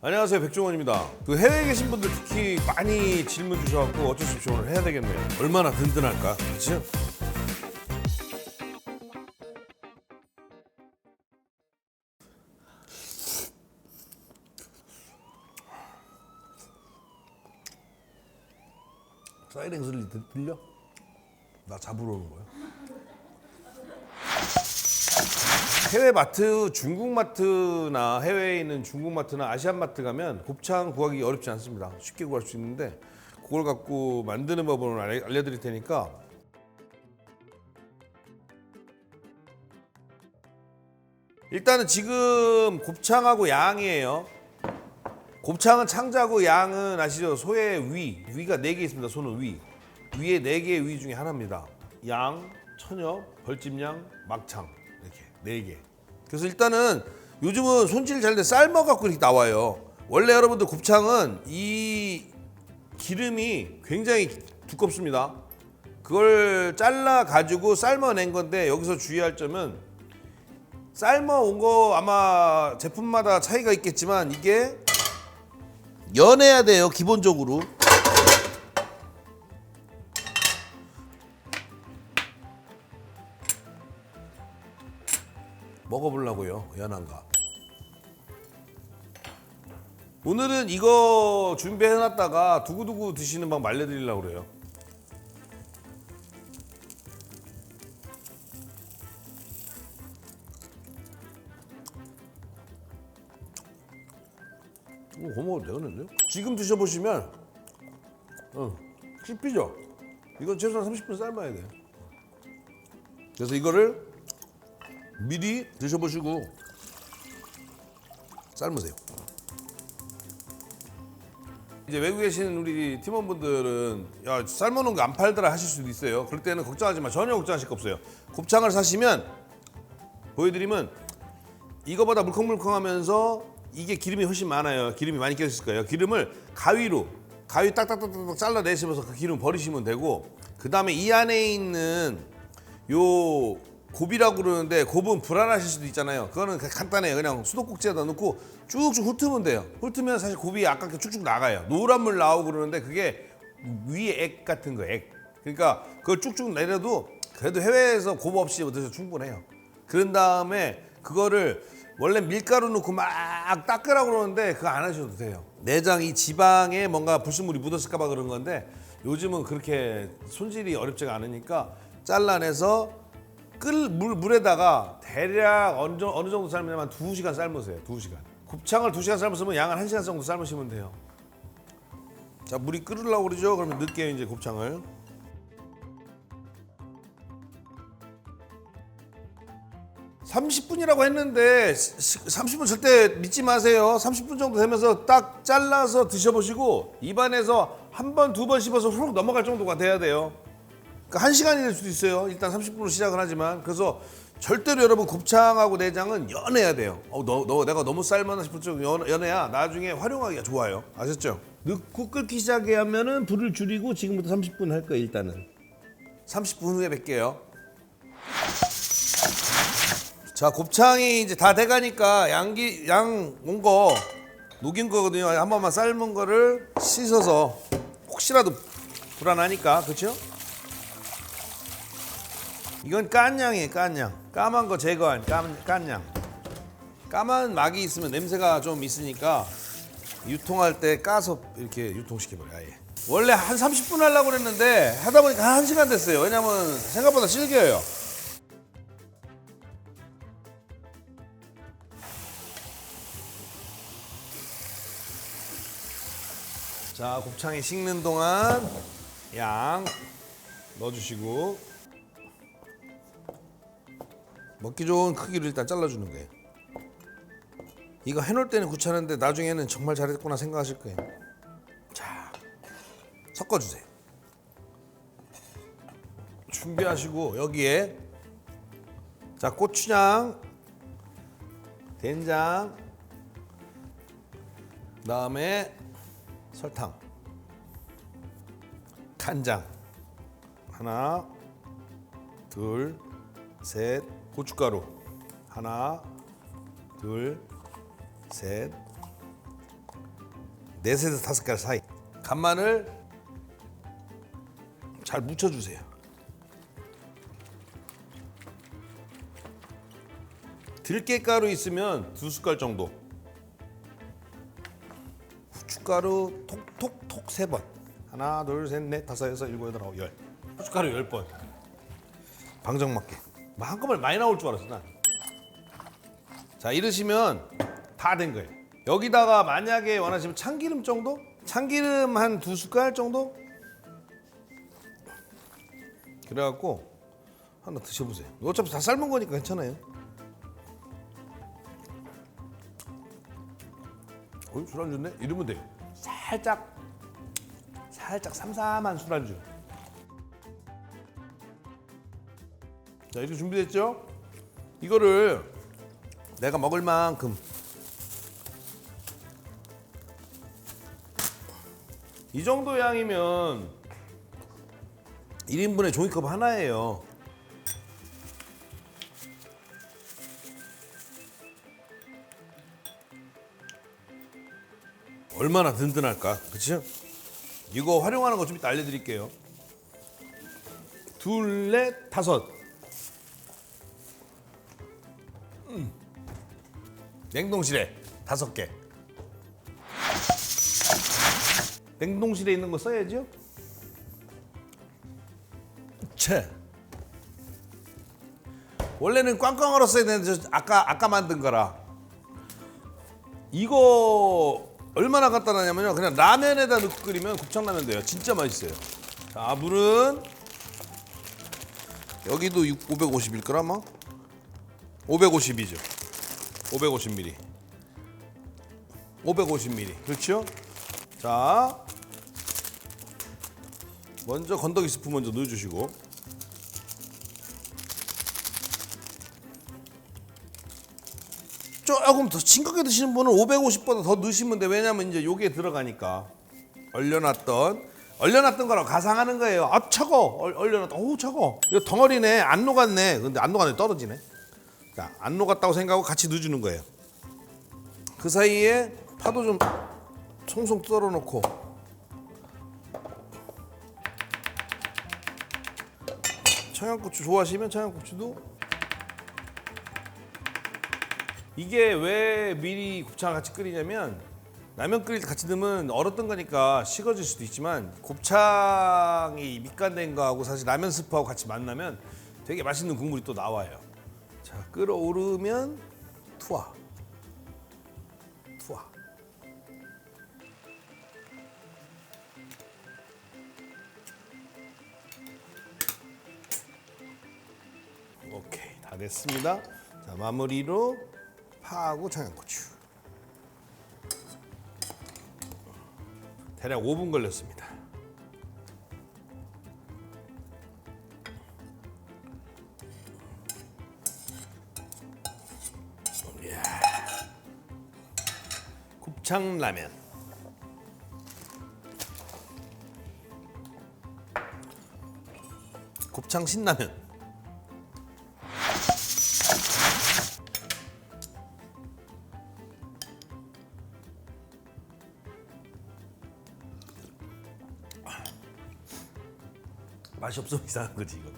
안녕하세요, 백종원입니다. 그 해외에 계신 분들 특히 많이 질문 주셔갖고 어쩔 수 없이 오늘 해야 되겠네요. 얼마나 든든할까, 그렇죠? 사이렌 소리 들려? 나 잡으러 오는 거야. 해외 마트, 중국 마트나 해외에 있는 중국 마트나 아시안 마트 가면 곱창 구하기 어렵지 않습니다. 쉽게 구할 수 있는데 그걸 갖고 만드는 법을 오늘 알려드릴 테니까 일단은 지금 곱창하고 양이에요. 곱창은 창자고 양은 아시죠? 소의 위가 4개 있습니다. 소는 위에 4개의 위 중에 하나입니다. 양, 천엽, 벌집양, 막창 이렇게 4개. 그래서 일단은 요즘은 손질 잘 돼 삶아갖고 이렇게 나와요. 원래 여러분들 곱창은 이 기름이 굉장히 두껍습니다. 그걸 잘라가지고 삶아낸 건데 여기서 주의할 점은 삶아온 거 아마 제품마다 차이가 있겠지만 이게 연해야 돼요, 기본적으로. 먹어보려고요, 연한가. 오늘은 이거 준비해놨다가 두고두고 드시는 방법 알려드리려고 그래요. 이거 먹어도 되겠는데요? 지금 드셔보시면 씹히죠? 이건 최소한 30분 삶아야 돼요. 그래서 이거를 미리 드셔보시고 삶으세요. 이제 외국에 계신 우리 팀원분들은 야, 삶아놓은 거 안 팔더라 하실 수도 있어요. 그럴 때는 걱정하지 마. 전혀 걱정하실 거 없어요. 곱창을 사시면 보여드리면 이거보다 물컹물컹하면서 이게 기름이 훨씬 많아요. 기름이 많이 껴있을 거예요. 기름을 가위 딱딱딱딱 잘라내시면서 그 기름 버리시면 되고, 그 다음에 이 안에 있는 요 곱이라고 그러는데 곱은 불안하실 수도 있잖아요. 그거는 간단해요. 그냥 수도꼭지에다 넣고 쭉쭉 훑으면 돼요. 훑으면 사실 곱이 아깝게 쭉쭉 나가요. 노란 물 나오고 그러는데 그게 위에 액 같은 거, 액. 그러니까 그걸 쭉쭉 내려도 그래도 해외에서 곱 없이 드셔도 충분해요. 그런 다음에 그거를 원래 밀가루 넣고 막 닦으라고 그러는데 그거 안 하셔도 돼요. 내장 이 지방에 뭔가 불순물이 묻었을까 봐 그런 건데 요즘은 그렇게 손질이 어렵지가 않으니까 잘라내서 물에다가 대략 어느 정도 삶으냐면 2시간 삶으세요. 2시간. 곱창을 2시간 삶으시면 양을 1시간 정도 삶으시면 돼요. 자, 물이 끓으려고 그러죠? 그러면 넣을게요, 이제 곱창을. (30분이라고) 했는데 30분 절대 믿지 마세요. 30분 정도 되면서 딱 잘라서 드셔보시고 입안에서 한 번, 2번 씹어서 훅 넘어갈 정도가 돼야 돼요. 그러니까 1시간이 될 수도 있어요. 일단 30분으로 시작을 하지만. 그래서 절대로 여러분 곱창하고 내장은 연해야 돼요. 내가 너무 삶았나 싶을 정도 연해야 나중에 활용하기가 좋아요. 아셨죠? 넣고 끓기 시작해 하면은 불을 줄이고 지금부터 30분 할 거예요. 일단은 30분 후에 뵐게요. 자, 곱창이 이제 다 돼가니까 양 온 거 녹인 거거든요. 한 번만 삶은 거를 씻어서 혹시라도 불안하니까, 그렇죠? 이건 깐 양이에요, 깐 양. 까만 거 제거한 깐 양. 까만 막이 있으면 냄새가 좀 있으니까 유통할 때 까서 이렇게 유통시켜버려요, 아예. 원래 한 30분 하려고 그랬는데 하다 보니까 한 1시간 됐어요. 왜냐면 생각보다 질겨요. 자, 곱창이 식는 동안 양 넣어주시고 먹기 좋은 크기로 일단 잘라주는 거예요. 이거 해놓을 때는 귀찮은데 나중에는 정말 잘했구나 생각하실 거예요. 자, 섞어주세요. 준비하시고 여기에 자, 고추장, 된장, 그다음에 설탕, 간장 하나, 둘, 셋, 고춧가루 하나, 둘, 셋, 4에서 5개월 사이. 간마늘 잘 묻혀주세요. 들깨가루 있으면 2숟갈 정도. 후춧가루 톡톡톡 3번. 하나, 둘, 셋, 넷, 다섯, 여섯, 일곱, 여덟, 아홉, 열. 후춧가루 10번. 방정맞게. 한꺼번에 많이 나올 줄 알았어 난. 자, 이러시면 다 된 거예요. 여기다가 만약에 원하시면 참기름 정도? 참기름 한 2숟갈 정도? 그래갖고 하나 드셔보세요. 어차피 다 삶은 거니까 괜찮아요. 술안주네? 이러면 돼요. 살짝 삼삼한 술안주. 자, 이렇게 준비됐죠? 이거를 내가 먹을 만큼 이 정도 양이면 1인분에 종이컵 하나예요. 얼마나 든든할까, 그치? 이거 활용하는 거 좀 이따 알려드릴게요. 2, 4, 5. 냉동실에 5개. 냉동실에 있는 거 써야죠. 채. 원래는 꽝꽝 얼었어야 되는데 아까 만든 거라. 이거 얼마나 간단하냐면요. 그냥 라면에다 넣고 끓이면 곱창라면 돼요. 진짜 맛있어요. 자, 물은 여기도 550ml 아마? 550이죠. 550ml. 550ml. 그렇죠? 자, 먼저 건더기 스프 먼저 넣어주시고, 조금 더 싱겁게 드시는 분은 550보다 더 넣으시면 돼. 왜냐면 이제 요게 들어가니까. 얼려놨던 거라고 가상하는 거예요. 아, 차가워. 얼려놨다. 오, 차가워. 이거 덩어리네. 안 녹았네. 근데 안 녹았네. 떨어지네. 자, 안 녹았다고 생각하고 같이 넣어주는 거예요. 그 사이에 파도 좀 송송 썰어 놓고, 청양고추 좋아하시면 청양고추도. 이게 왜 미리 곱창을 같이 끓이냐면, 라면 끓일 때 같이 넣으면 얼었던 거니까 식어질 수도 있지만, 곱창이 밑간된 거하고 사실 라면 스프하고 같이 만나면 되게 맛있는 국물이 또 나와요. 자, 끓어오르면 투하. 오케이, 다 됐습니다. 자, 마무리로 파하고 청양고추. 대략 5분 걸렸습니다. 이야. 곱창라면. 곱창 신라면. 맛이 없으면 이상한 거지 이거.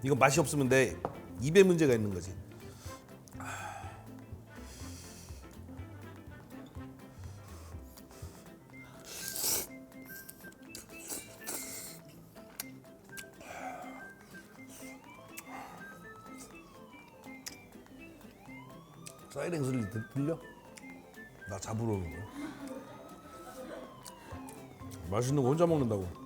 이건 맛이 없으면 내 입에 문제가 있는 거지. 사이렌 소리 들려? 나 잡으러 오는 거야. 맛있는 거 혼자 먹는다고.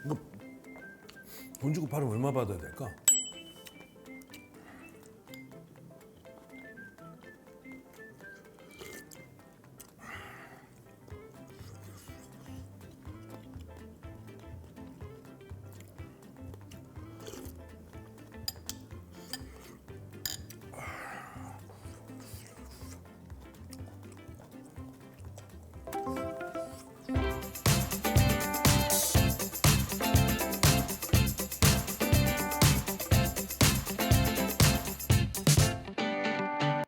이거 돈 주고 팔으면 얼마 받아야 될까?